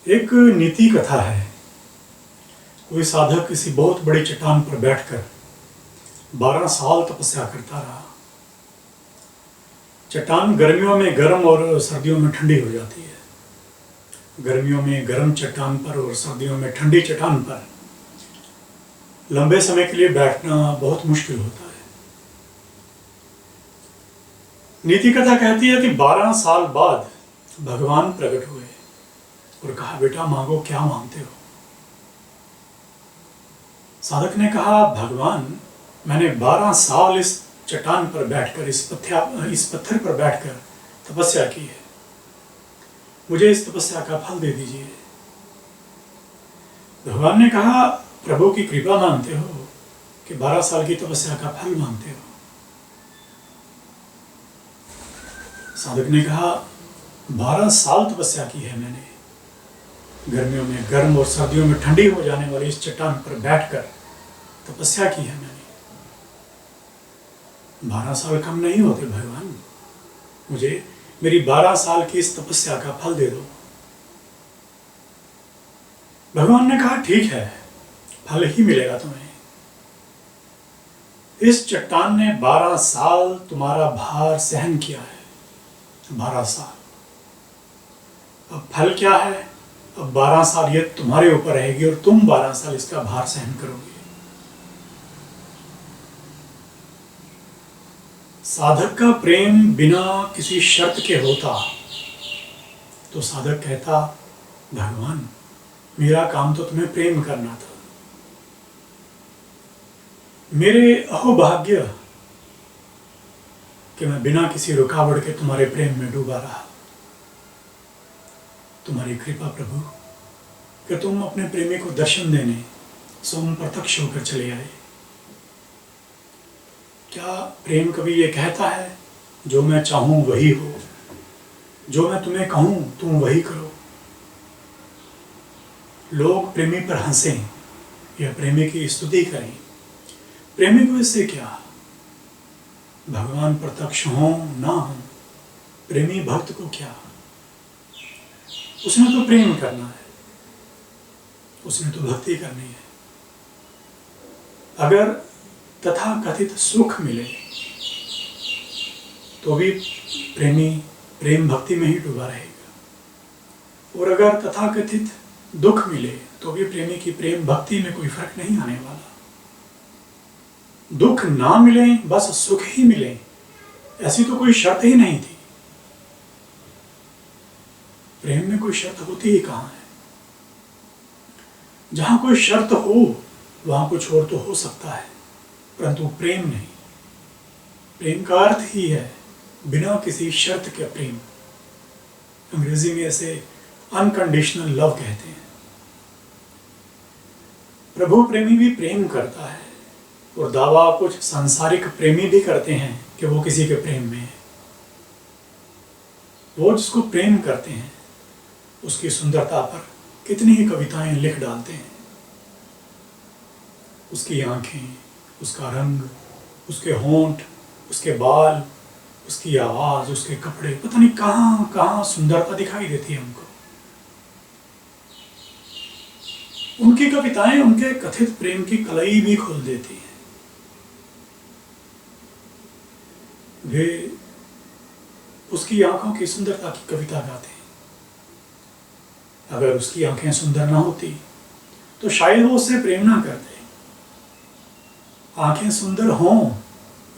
एक नीति कथा है। कोई साधक किसी बहुत बड़ी चट्टान पर बैठकर 12 साल तपस्या करता रहा। चट्टान गर्मियों में गर्म और सर्दियों में ठंडी हो जाती है। गर्मियों में गर्म चट्टान पर और सर्दियों में ठंडी चट्टान पर लंबे समय के लिए बैठना बहुत मुश्किल होता है। नीति कथा कहती है कि 12 साल बाद भगवान प्रकट हुए और कहा, बेटा मांगो, क्या मांगते हो? साधक ने कहा, भगवान, मैंने 12 साल इस चट्टान पर बैठकर, इस पत्थर पर बैठकर तपस्या की है, मुझे इस तपस्या का फल दे दीजिए। भगवान ने कहा, प्रभु की कृपा मांगते हो कि 12 साल की तपस्या का फल मांगते हो? साधक ने कहा, 12 साल तपस्या की है मैंने, गर्मियों में गर्म और सर्दियों में ठंडी हो जाने वाली इस चट्टान पर बैठकर तपस्या की है मैंने। 12 साल कम नहीं होते भगवान, मुझे मेरी 12 साल की इस तपस्या का फल दे दो। भगवान ने कहा, ठीक है, फल ही मिलेगा तुम्हें। इस चट्टान ने 12 साल तुम्हारा भार सहन किया है, 12 साल। अब फल क्या है? अब 12 साल ये तुम्हारे ऊपर रहेगी और तुम 12 साल इसका भार सहन करोगे। साधक का प्रेम बिना किसी शर्त के होता तो साधक कहता, भगवान, मेरा काम तो तुम्हें प्रेम करना था, मेरे अहोभाग्य कि मैं बिना किसी रुकावट के तुम्हारे प्रेम में डूबा रहा। तुम्हारी कृपा प्रभु कि तुम अपने प्रेमी को दर्शन देने स्वयं प्रत्यक्ष होकर चले आए। क्या प्रेम कभी ये कहता है, जो मैं चाहूं वही हो, जो मैं तुम्हें कहूं तुम वही करो? लोग प्रेमी पर हंसें या प्रेमी की स्तुति करें, प्रेमी को इससे क्या? भगवान प्रत्यक्ष हो ना हो, प्रेमी भक्त को क्या? उसने तो प्रेम करना है, उसने तो भक्ति करनी है। अगर तथा कथित सुख मिले तो भी प्रेमी प्रेम भक्ति में ही डूबा रहेगा, और अगर तथा कथित दुख मिले तो भी प्रेमी की प्रेम भक्ति में कोई फर्क नहीं आने वाला। दुख ना मिले, बस सुख ही मिले, ऐसी तो कोई शर्त ही नहीं थी। प्रेम में कोई शर्त होती ही कहां है? जहां कोई शर्त हो वहां कुछ और तो हो सकता है, परंतु प्रेम नहीं। प्रेम का अर्थ ही है बिना किसी शर्त के प्रेम। अंग्रेजी में इसे अनकंडीशनल लव कहते हैं। प्रभु प्रेमी भी प्रेम करता है, और दावा कुछ सांसारिक प्रेमी भी करते हैं कि वो किसी के प्रेम में है। वो जिसको प्रेम करते हैं उसकी सुंदरता पर कितनी ही कविताएं लिख डालते हैं। उसकी आंखें, उसका रंग, उसके होंठ, उसके बाल, उसकी आवाज, उसके कपड़े, पता नहीं कहां कहां सुंदरता दिखाई देती है हमको। उनकी कविताएं उनके कथित प्रेम की कलई भी खोल देती हैं। वे उसकी आंखों की सुंदरता की कविता गाते हैं। अगर उसकी आंखें सुंदर ना होती तो शायद वो उससे प्रेम ना करते। आंखें सुंदर हों,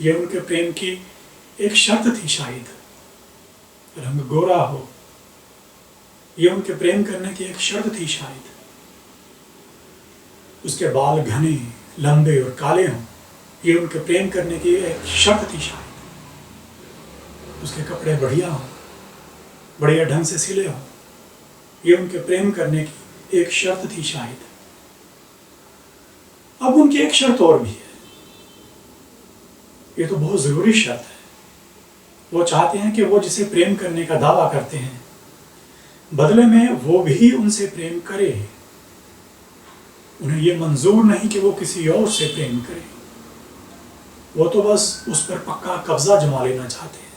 यह उनके प्रेम की एक शर्त थी शायद। रंग गोरा हो, यह उनके प्रेम करने की एक शर्त थी शायद। उसके बाल घने, लंबे और काले हों, यह उनके प्रेम करने की एक शर्त थी शायद। उसके कपड़े बढ़िया हों, बढ़िया ढंग से सिले हों, यह उनके प्रेम करने की एक शर्त थी शायद। अब उनकी एक शर्त और भी है। ये तो बहुत जरूरी शर्त है। वो चाहते हैं कि वो जिसे प्रेम करने का दावा करते हैं, बदले में वो भी उनसे प्रेम करे। उन्हें ये मंजूर नहीं कि वो किसी और से प्रेम करे। वो तो बस उस पर पक्का कब्जा जमा लेना चाहते हैं।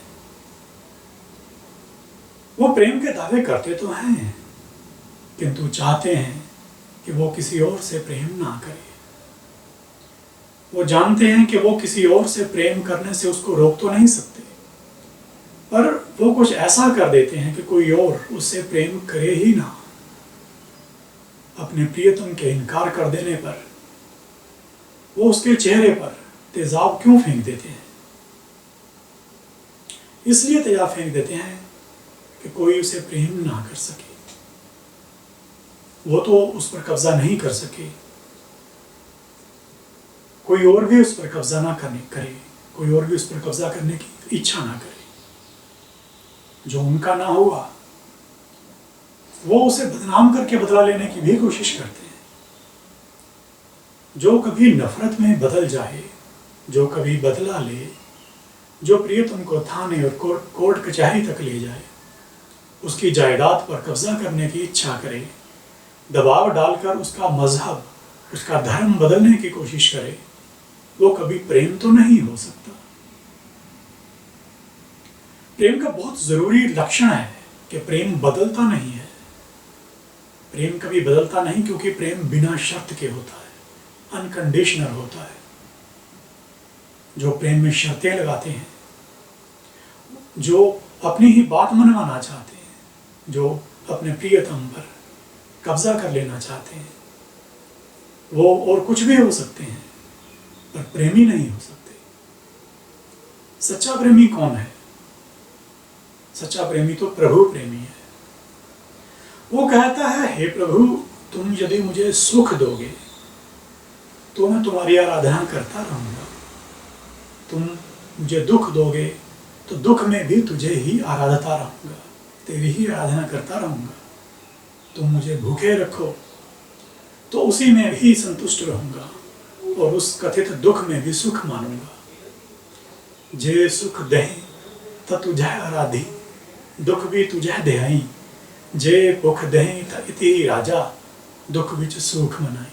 वो प्रेम के दावे करते तो हैं, किंतु चाहते हैं कि वो किसी और से प्रेम ना करे। वो जानते हैं कि वो किसी और से प्रेम करने से उसको रोक तो नहीं सकते, पर वो कुछ ऐसा कर देते हैं कि कोई और उससे प्रेम करे ही ना। अपने प्रियतम के इनकार कर देने पर वो उसके चेहरे पर तेजाब क्यों फेंक देते हैं? इसलिए तेजाब फेंक देते हैं कि कोई उसे प्रेम ना कर सके, वो तो उस पर कब्जा नहीं कर सके, कोई और भी उस पर कब्जा ना करे, कोई और भी उस पर कब्जा करने की इच्छा ना करे। जो उनका ना हुआ वो उसे बदनाम करके बदला लेने की भी कोशिश करते हैं। जो कभी नफरत में बदल जाए, जो कभी बदला ले, जो प्रियतम को थाने और कोर्ट कचहरी तक ले जाए, उसकी जायदाद पर कब्जा करने की इच्छा करे, दबाव डालकर उसका मजहब, उसका धर्म बदलने की कोशिश करे, वो कभी प्रेम तो नहीं हो सकता। प्रेम का बहुत जरूरी लक्षण है कि प्रेम बदलता नहीं है। प्रेम कभी बदलता नहीं, क्योंकि प्रेम बिना शर्त के होता है, अनकंडीशनल होता है। जो प्रेम में शर्तें लगाते हैं, जो अपनी ही बात मनवाना चाहते हैं, जो अपने प्रियतम पर कब्जा कर लेना चाहते हैं, वो और कुछ भी हो सकते हैं, पर प्रेमी नहीं हो सकते। सच्चा प्रेमी कौन है? सच्चा प्रेमी तो प्रभु प्रेमी है। वो कहता है, हे प्रभु, तुम यदि मुझे सुख दोगे तो मैं तुम्हारी आराधना करता रहूंगा। तुम मुझे दुख दोगे तो दुख में भी तुझे ही आराधता रहूंगा, तेरी ही आराधना करता रहूंगा। तुम मुझे भूखे रखो तो उसी में भी संतुष्ट रहूंगा, और उस कथित दुख में भी सुख मानूंगा। जे सुख दहें त तुझे आराधी, दुख भी तुझे देहाई। जे भुख दहें त इति राजा, दुख विच सुख मनाई।